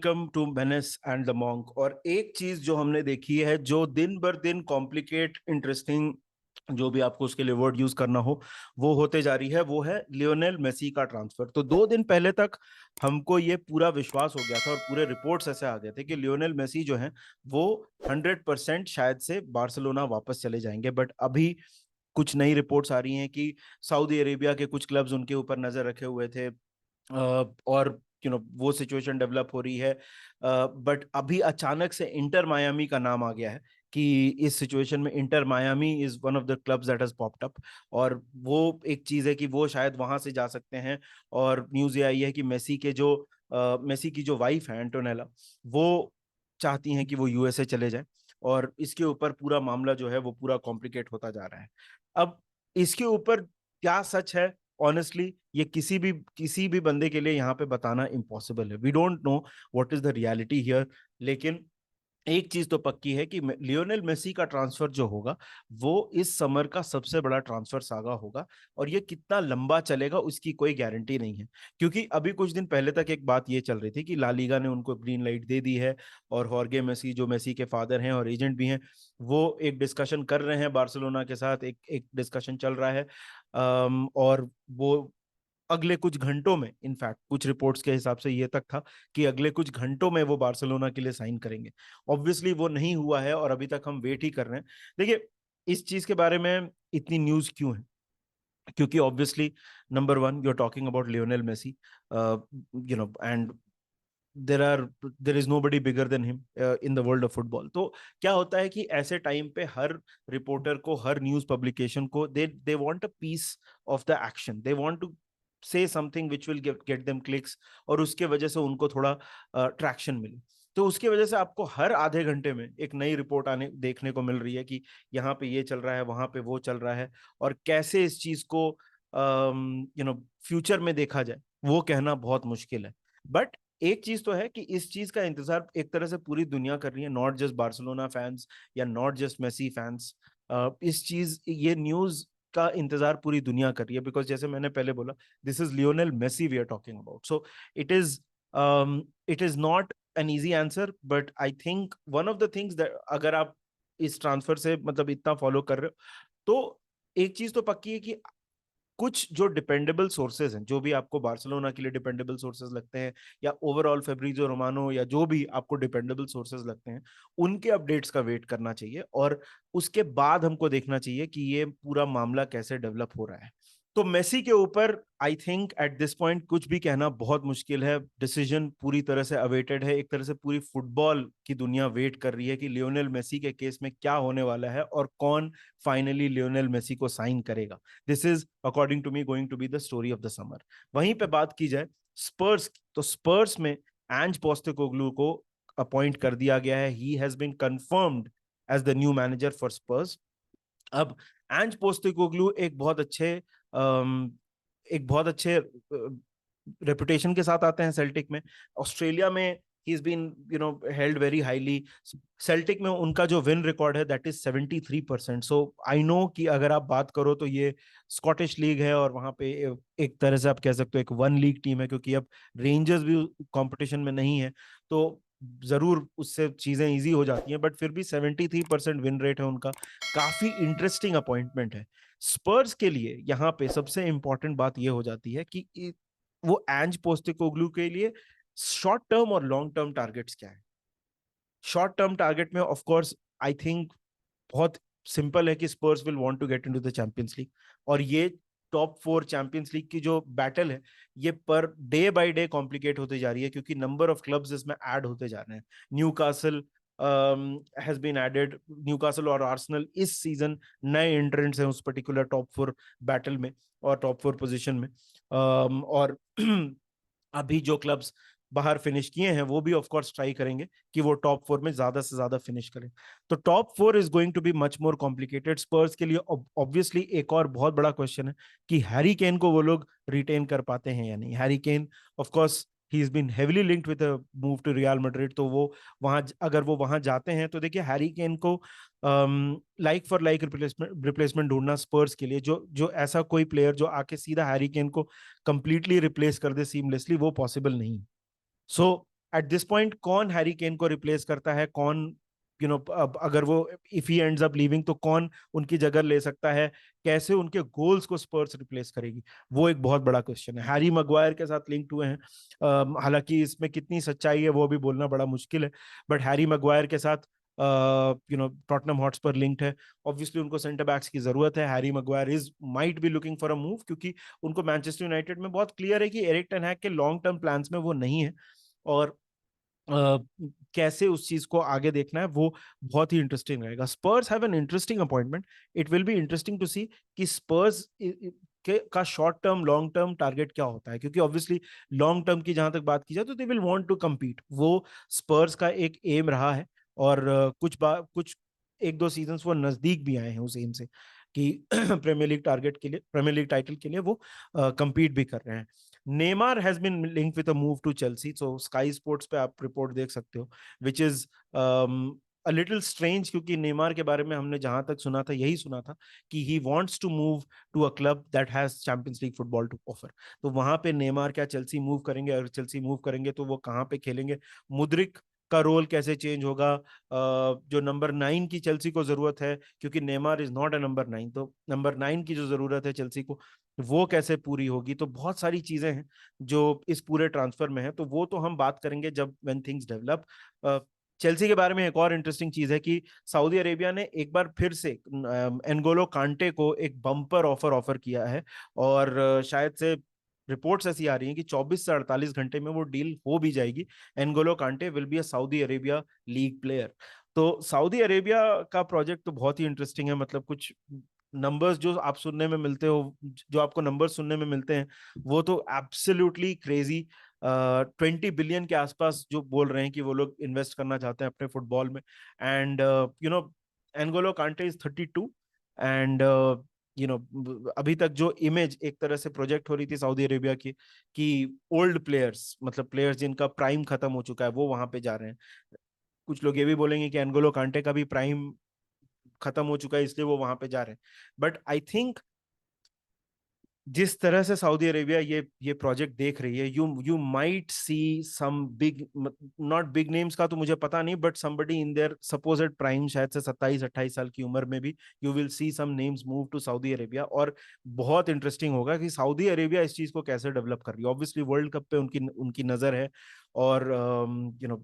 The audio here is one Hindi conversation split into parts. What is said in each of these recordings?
Welcome to menace and the monk. और एक चीज जो हमने देखी है, जो दिन बर दिन कॉम्प्लिकेट, इंटरेस्टिंग, जो भी आपको उसके लिए वर्ड यूज करना हो, वो होते जा रही है, वो है लियोनेल मेसी का ट्रांसफर। तो 2 दिन पहले तक हमको ये पूरा विश्वास हो गया था और पूरे रिपोर्ट्स ऐसे आ गए थे कि लियोनेल मेसी जो है वो 100% शायद से बार्सिलोना वापस चले जाएंगे। बट अभी कुछ नई रिपोर्ट्स आ रही हैं कि सऊदी अरेबिया के कुछ क्लब्स उनके ऊपर नजर रखे हुए थे, और वो सिचुएशन डेवलप हो रही है। बट अभी अचानक से इंटर मायामी का नाम आ गया है कि इस सिचुएशन में inter Miami is one of the clubs that has popped up. और वो एक चीज है कि वो शायद वहां से जा सकते हैं। और न्यूज ये आई है कि मेसी की जो वाइफ है एंटोनेला, वो चाहती हैं कि वो यूएसए चले जाए। और इसके ऊपर पूरा मामला जो है वो पूरा कॉम्प्लिकेट होता जा रहा है। अब इसके ऊपर क्या सच है, ऑनेस्टली ये किसी भी बंदे के लिए यहाँ पे बताना इम्पॉसिबल है। We don't know what is the reality here. लेकिन एक चीज तो पक्की है कि लियोनेल मेसी का ट्रांसफर जो होगा वो इस समर का सबसे बड़ा ट्रांसफर सागा होगा। और ये कितना लंबा चलेगा उसकी कोई गारंटी नहीं है, क्योंकि अभी कुछ दिन पहले तक एक बात ये चल रही थी कि ला लीगा ने उनको ग्रीन लाइट दे दी है। और हॉर्गे मेसी, जो मेसी के फादर हैं और एजेंट भी हैं, वो एक डिस्कशन कर रहे हैं बार्सिलोना के साथ। एक एक डिस्कशन चल रहा है। और वो अगले कुछ घंटों में, इनफैक्ट कुछ रिपोर्ट्स के हिसाब से ये तक था कि अगले कुछ घंटों में वो बार्सिलोना के लिए साइन करेंगे। ऑब्वियसली वो नहीं हुआ है और अभी तक हम वेट ही कर रहे हैं। देखिए, इस चीज के बारे में इतनी न्यूज क्यों है? क्योंकि obviously number one, you are talking about Lionel Messi, and there is nobody bigger than him in the world of football. तो क्या होता है कि ऐसे टाइम पे हर रिपोर्टर को, हर न्यूज पब्लिकेशन को, they want a piece of the action, they want to say something which will get them clicks, और उसके वजह से उनको थोड़ा ट्रैक्शन मिले। तो उसकी वजह से आपको हर आधे घंटे में एक नई रिपोर्ट आने देखने को मिल रही है कि यहाँ पे ये चल रहा है, वहां पे वो चल रहा है। और कैसे इस चीज को फ्यूचर में देखा जाए, वो कहना बहुत मुश्किल है। बट एक चीज तो है कि इस चीज का इंतजार एक तरह से पूरी दुनिया कर रही है, नॉट जस्ट बार्सिलोना फैंस या नॉट जस्ट मेसी फैंस। इस चीज, ये न्यूज का इंतजार पूरी दुनिया कर रही है, बिकॉज जैसे मैंने पहले बोला, this is Lionel Messi we are talking about. So it is it is not an easy answer, but I think one of the things that, अगर आप इस ट्रांसफर से मतलब इतना फॉलो कर रहे हो, तो एक चीज तो पक्की है कि कुछ जो डिपेंडेबल सोर्सेज हैं, जो भी आपको बार्सिलोना के लिए डिपेंडेबल सोर्सेज लगते हैं, या ओवरऑल फेब्रिजो रोमानो, या जो भी आपको डिपेंडेबल सोर्सेज लगते हैं, उनके अपडेट्स का वेट करना चाहिए। और उसके बाद हमको देखना चाहिए कि ये पूरा मामला कैसे डेवलप हो रहा है। तो मेसी के ऊपर I think at this point कुछ भी कहना बहुत मुश्किल है। डिसीजन पूरी तरह से अवेटेड है। एक तरह से पूरी फुटबॉल की दुनिया वेट कर रही है कि लियोनेल मेसी के केस में क्या होने वाला है और कौन फाइनली लियोनेल मेसी को साइन करेगा। This is according to me going to be the story of the summer. वहीं पे बात की जाए स्पर्स की, तो स्पर्स में एंज पोस्टेकोग्लू को अपॉइंट कर दिया गया है। He has been confirmed as the new manager for Spurs. अब एंज पोस्टेकोग्लू एक बहुत अच्छे रेपुटेशन के साथ आते हैं सेल्टिक में। ऑस्ट्रेलिया में he is been held very highly. Celtic में उनका जो विन रिकॉर्ड है that is 73%। So I know कि अगर आप बात करो तो ये स्कॉटिश लीग है, और वहां पे एक तरह से आप कह सकते हो एक वन लीग टीम है, क्योंकि अब रेंजर्स भी कंपटीशन में नहीं है। तो जरूर उससे चीजें इजी हो जाती हैं, बट फिर भी 73% विन रेट है उनका। काफी इंटरेस्टिंग अपॉइंटमेंट है स्पर्स के लिए। यहाँ पे सबसे इंपॉर्टेंट बात यह हो जाती है कि वो एंज पोस्टेकोग्लू के लिए शॉर्ट टर्म और लॉन्ग टर्म टारगेट्स क्या है। शॉर्ट टर्म टारगेट में ऑफ कोर्स आई थिंक बहुत सिंपल है कि Spurs will want to get into the Champions League. और ये टॉप 4 चैंपियंस लीग की जो बैटल है, ये per day by day complicate होती जा रही है, क्योंकि नंबर ऑफ क्लब्स इसमें ऐड होते जा रहे हैं। Newcastle has been added. Newcastle और आर्सेनल इस सीजन नए एंट्रेंट्स हैं उस पर्टिकुलर टॉप 4 बैटल में और टॉप 4 पोजीशन में। और अभी जो क्लब्स बाहर फिनिश किए हैं वो भी ऑफ कोर्स ट्राई करेंगे कि वो टॉप 4 में ज्यादा से ज्यादा फिनिश करें। तो top 4 is going to be much more complicated Spurs के लिए। ऑब्वियसली एक और बहुत बड़ा क्वेश्चन है कि हैरी केन को वो लोग रिटेन कर पाते हैं या नहीं। Harry Kane of course he is been heavily linked with a move to Real Madrid. तो वो वहां, अगर वो वहां जाते हैं तो देखिए हैरी केन को लाइक फॉर लाइक रिप्लेसमेंट ढूंढना स्पर्स के लिए, जो जो ऐसा कोई प्लेयर जो आके सीधा हैरी केन को कंप्लीटली रिप्लेस कर दे सीमलेसली, वो पॉसिबल नहीं। सो एट दिस पॉइंट कौन हैरी केन को रिप्लेस करता है, कौन अब अगर वो if he ends up leaving तो कौन उनकी जगह ले सकता है, कैसे उनके गोल्स को स्पर्स रिप्लेस करेगी, वो एक बहुत बड़ा क्वेश्चन है। हैरी मैग्वायर के साथ लिंक्ड हुए हैं, हालांकि इसमें कितनी सच्चाई है वो भी बोलना बड़ा मुश्किल है, बट हैरी मैग्वायर के साथ टॉटनहम हॉटस्पर लिंक्ड है। ऑब्वियसली उनको सेंटर बैक्स की जरूरत है, Harry Maguire is might be looking for a move, क्योंकि उनको मैनचेस्टर यूनाइटेड में बहुत क्लियर है कि एरिक टेन हैग के लॉन्ग टर्म प्लान्स में वो नहीं है, और कैसे उस चीज को आगे देखना है वो बहुत ही इंटरेस्टिंग रहेगा। Spurs have an interesting appointment, it will be interesting to see कि स्पर्स के का short term long term target क्या होता है, क्योंकि ऑब्वियसली लॉन्ग टर्म की जहां तक बात की जाए तो they will want to compete, वो स्पर्स का एक एम रहा है, और कुछ एक दो सीजन्स वो नजदीक भी आए हैं उस एम से कि प्रीमियर लीग टारगेट के लिए, प्रीमियर लीग टाइटल के लिए वो compete भी कर रहे हैं। Neymar has been linked with a move to Chelsea, so Sky Sports पे आप रिपोर्ट देख सकते हो, which is a little strange, क्योंकि नेमार के बारे में हमने जहां तक सुना था यही सुना था कि he wants to move to a club that has Champions League football to offer. तो वहां पे नेमार क्या चेल्सी मूव करेंगे? अगर चेल्सी मूव करेंगे तो वो कहाँ पे खेलेंगे? मुद्रिक का रोल कैसे चेंज होगा? जो नंबर 9 की चेल्सी को जरूरत है, क्योंकि Neymar is not a number 9, तो नंबर 9 की जो जरूरत है चेल्सी को वो कैसे पूरी होगी? तो बहुत सारी चीजें हैं जो इस पूरे ट्रांसफर में है, तो वो तो हम बात करेंगे जब व्हेन थिंग्स डेवलप। चेल्सी के बारे में एक और इंटरेस्टिंग चीज है कि सऊदी अरेबिया ने एक बार फिर से एनगोलो कांटे को एक बम्पर ऑफर किया है, और शायद से रिपोर्ट्स ऐसी आ रही हैं कि 24 से 48 घंटे में वो डील हो भी जाएगी। N'Golo Kante will be a Saudi Arabia league player. तो सऊदी अरेबिया का प्रोजेक्ट तो बहुत ही इंटरेस्टिंग है, मतलब कुछ नंबर्स जो आप सुनने में मिलते हो, जो आपको नंबर्स सुनने में मिलते हैं वो तो एब्सोल्युटली क्रेजी। 20 बिलियन के आसपास जो बोल रहे हैं कि वो लोग इन्वेस्ट करना चाहते हैं अपने फुटबॉल में, and N'Golo Kante is 32, and अभी तक जो इमेज एक तरह से प्रोजेक्ट हो रही थी सऊदी अरेबिया की कि ओल्ड प्लेयर्स, मतलब प्लेयर्स जिनका प्राइम खत्म हो चुका है वो वहां पे जा रहे हैं। कुछ लोग ये भी बोलेंगे कि एनगोलो कांटे का भी प्राइम खत्म हो चुका है इसलिए वो वहां पे जा रहे हैं, बट आई थिंक जिस तरह से सऊदी अरेबिया ये प्रोजेक्ट देख रही है, you might see some big, not big names का तो मुझे पता नहीं, but somebody in there supposed prime, शायद से 27-28 साल की उम्र में भी you will see some names move to Saudi Arabia. और बहुत इंटरेस्टिंग होगा कि सऊदी अरेबिया इस चीज को कैसे डेवलप कर रही है। ऑब्वियसली वर्ल्ड कप पे उनकी उनकी नजर है, और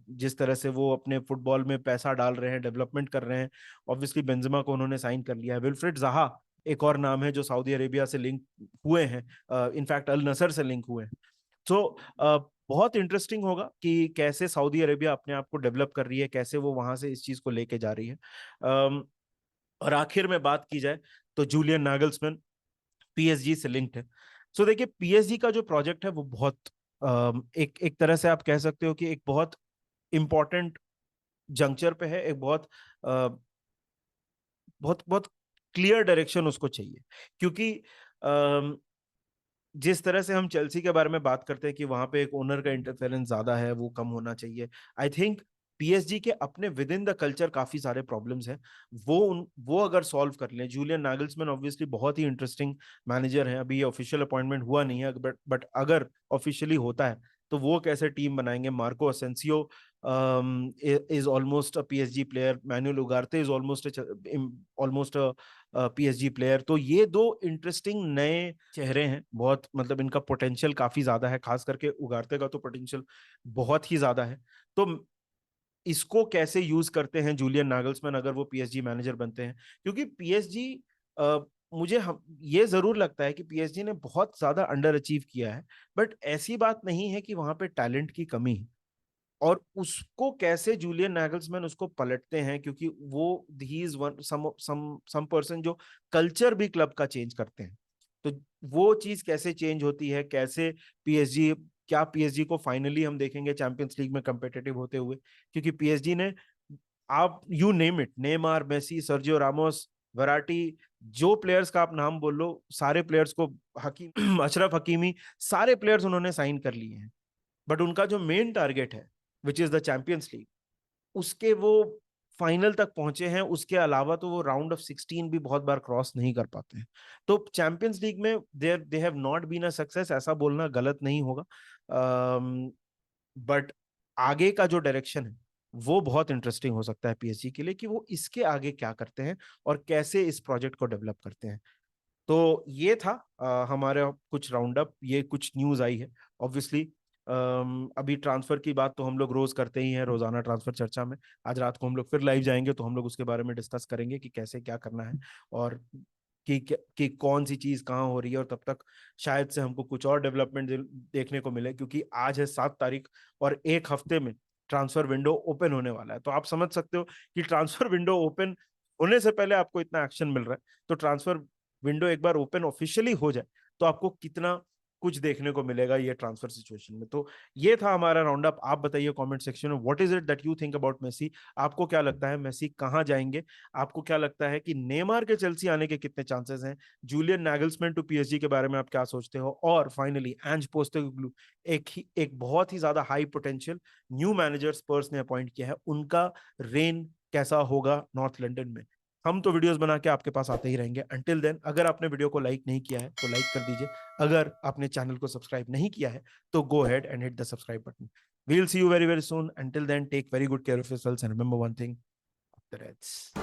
जिस तरह से वो अपने फुटबॉल में पैसा डाल रहे हैं, डेवलपमेंट कर रहे हैं। ऑब्वियसली बेंजेमा को उन्होंने साइन कर लिया है, विल्फ्रेड ज़ाहा एक और नाम है जो सऊदी अरेबिया से लिंक हुए हैं, इनफैक्ट अल नसर से लिंक हुए हैं। तो बहुत इंटरेस्टिंग होगा कि कैसे सऊदी अरेबिया अपने आप को डेवलप कर रही है, कैसे वो वहां से इस चीज को लेके जा रही है। और आखिर में बात की जाए तो जूलियन नागल्समैन पीएसजी से लिंक्ड है। सो देखिए पीएसजी का जो प्रोजेक्ट है वो बहुत एक एक तरह से आप कह सकते हो कि एक बहुत इंपॉर्टेंट जंक्चर पे है, एक बहुत बहुत बहुत क्लियर डायरेक्शन उसको चाहिए, क्योंकि जिस तरह से हम चेल्सी के बारे में बात करते हैं कि वहां पे एक ओनर का इंटरफेरेंस ज्यादा है, वो कम होना चाहिए। आई थिंक पीएसजी के अपने विद इन द कल्चर काफी सारे प्रॉब्लम्स हैं, वो अगर सॉल्व कर लें। जूलियन नागल्समैन ऑब्वियसली बहुत ही इंटरेस्टिंग मैनेजर है, अभी ऑफिशियल अपॉइंटमेंट हुआ नहीं है, बट अगर ऑफिशियली होता है तो वो कैसे टीम बनाएंगे? Marco Asensio is almost a PSG player. Manuel Ugarte is almost a PSG player. तो ये दो इंटरेस्टिंग नए चेहरे हैं, बहुत मतलब इनका पोटेंशियल काफी ज्यादा है, खास करके उगारते का तो पोटेंशियल बहुत ही ज्यादा है। तो इसको कैसे यूज करते हैं जूलियन नागल्समैन अगर वो पीएसजी मैनेजर बनते हैं? क्योंकि पीएसजी मुझे ये जरूर लगता है कि पीएसजी ने बहुत ज्यादा अंडर अचीव किया है, बट ऐसी बात नहीं है कि वहां पे टैलेंट की कमी है। और उसको कैसे जूलियन नागल्समैन उसको पलटते हैं, क्योंकि वो he is one some person जो कल्चर भी क्लब का चेंज करते हैं। तो वो चीज कैसे चेंज होती है, कैसे पीएसजी, क्या पीएसजी को फाइनली हम देखेंगे चैंपियंस लीग में कंपेटिटिव होते हुए? क्योंकि पीएसजी ने, आप you name it, Neymar, Messi, Sergio Ramos, Verratti, जो प्लेयर्स का आप नाम बोल लो, सारे प्लेयर्स को, हकीम अशरफ हकीमी, सारे प्लेयर्स उन्होंने साइन कर लिए हैं। बट उनका जो मेन टारगेट है which is the Champions league, उसके वो फाइनल तक पहुंचे हैं, उसके अलावा तो वो राउंड ऑफ 16 भी बहुत बार क्रॉस नहीं कर पाते हैं। तो चैंपियंस लीग में they have not been a success, ऐसा बोलना गलत नहीं होगा, बट आगे का जो डायरेक्शन है वो बहुत इंटरेस्टिंग हो सकता है पीएसजी के लिए, कि वो इसके आगे क्या करते हैं और कैसे इस प्रोजेक्ट को डेवलप करते हैं। तो ये था हमारा कुछ राउंड अप, ये कुछ न्यूज आई है ऑब्वियसली। अभी ट्रांसफर की बात तो हम लोग रोज करते ही हैं, रोजाना ट्रांसफर चर्चा में। आज रात को हम लोग फिर लाइव जाएंगे तो हम लोग उसके बारे में डिस्कस करेंगे कि कैसे क्या करना है, और कि कौन सी चीज कहाँ हो रही है, और तब तक शायद से हमको कुछ और डेवलपमेंट देखने को मिले, क्योंकि आज है 7 तारीख और एक हफ्ते में ट्रांसफर विंडो ओपन होने वाला है। तो आप समझ सकते हो कि ट्रांसफर विंडो ओपन होने से पहले आपको इतना एक्शन मिल रहा है, तो ट्रांसफर विंडो एक बार ओपन ऑफिशियली हो जाए तो आपको कितना कुछ देखने को मिलेगा ये ट्रांसफर सिचुएशन में। तो ये था हमारा राउंड अप। आप बताइए कमेंट सेक्शन में, what is it that you think about Messi? आपको क्या लगता है मेसी कहाँ जाएंगे? आपको क्या लगता है कि नेमार के चेल्सी आने के कितने चांसेस हैं? जूलियन नैगल्समैन टू पीएसजी के बारे में आप क्या सोचते हो? और फाइनली एंज पोस्टेकोग्लू, एक बहुत ही ज्यादा हाई पोटेंशियल न्यू मैनेजर स्पर्स ने अपॉइंट किया है, उनका रेन कैसा होगा नॉर्थ लंदन में? हम तो वीडियोस बना के आपके पास आते ही रहेंगे। अंटिल देन, अगर आपने वीडियो को लाइक नहीं किया है तो लाइक कर दीजिए, अगर आपने चैनल को सब्सक्राइब नहीं किया है तो go ahead and hit the subscribe button. We will see you very very soon. Until then, take very good care of yourselves and remember one thing, the Reds.